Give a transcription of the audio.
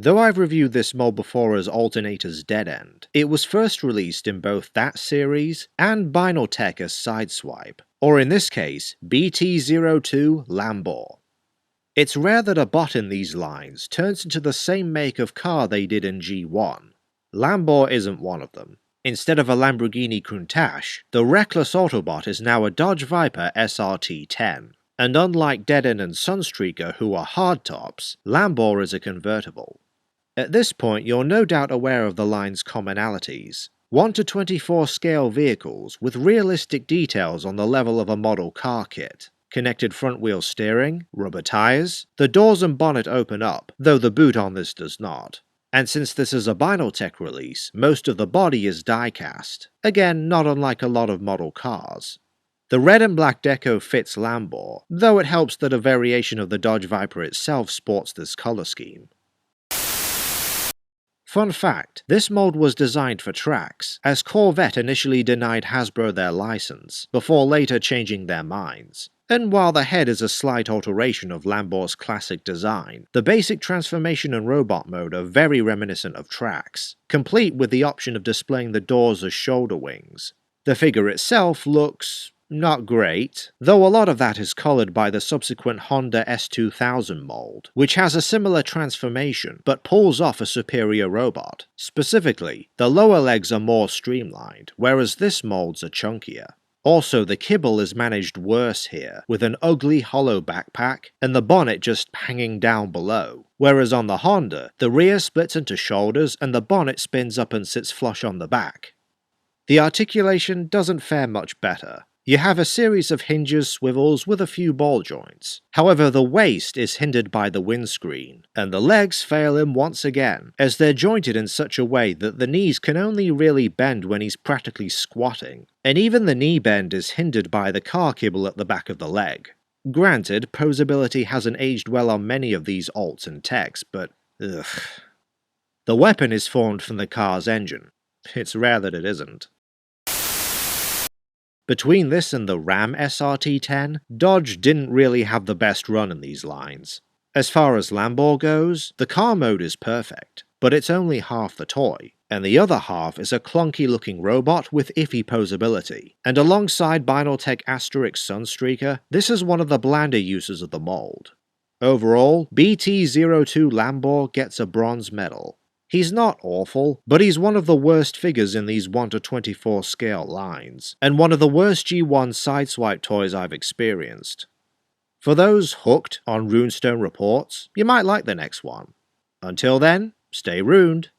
Though I've reviewed this mold before as Alternator's Dead End, it was first released in both that series and Binaltech as Sideswipe, or in this case, BT-02 Lambor. It's rare that a bot in these lines turns into the same make of car they did in G1. Lambor isn't one of them. Instead of a Lamborghini Countach, the Reckless Autobot is now a Dodge Viper SRT-10, and unlike Dead End and Sunstreaker who are hardtops, Lambor is a convertible. At this point you're no doubt aware of the line's commonalities. 1:24 scale vehicles with realistic details on the level of a model car kit. Connected front-wheel steering, rubber tyres, the doors and bonnet open up, though the boot on this does not. And since this is a Binaltech release, most of the body is die-cast, again not unlike a lot of model cars. The red and black deco fits Lambor, though it helps that a variation of the Dodge Viper itself sports this colour scheme. Fun fact, this mold was designed for tracks, as Corvette initially denied Hasbro their license, before later changing their minds. And while the head is a slight alteration of Lambor's classic design, the basic transformation and robot mode are very reminiscent of tracks, complete with the option of displaying the doors as shoulder wings. The figure itself looks not great, though a lot of that is coloured by the subsequent Honda S2000 mold, which has a similar transformation but pulls off a superior robot. Specifically, the lower legs are more streamlined, whereas this mold's are chunkier. Also, the kibble is managed worse here, with an ugly hollow backpack and the bonnet just hanging down below, whereas on the Honda, the rear splits into shoulders and the bonnet spins up and sits flush on the back. The articulation doesn't fare much better. You have a series of hinges, swivels with a few ball joints. However, the waist is hindered by the windscreen, and the legs fail him once again, as they're jointed in such a way that the knees can only really bend when he's practically squatting, and even the knee bend is hindered by the car kibble at the back of the leg. Granted, posability hasn't aged well on many of these alts and techs, but ugh. The weapon is formed from the car's engine. It's rare that it isn't. Between this and the Ram SRT-10, Dodge didn't really have the best run in these lines. As far as Lambor goes, the car mode is perfect, but it's only half the toy, and the other half is a clunky-looking robot with iffy posability, and alongside Binaltech Asterix Sunstreaker, this is one of the blander uses of the mold. Overall, BT-02 Lambor gets a bronze medal. He's not awful, but he's one of the worst figures in these 1:24 scale lines, and one of the worst G1 sideswipe toys I've experienced. For those hooked on Runestone reports, you might like the next one. Until then, stay runed.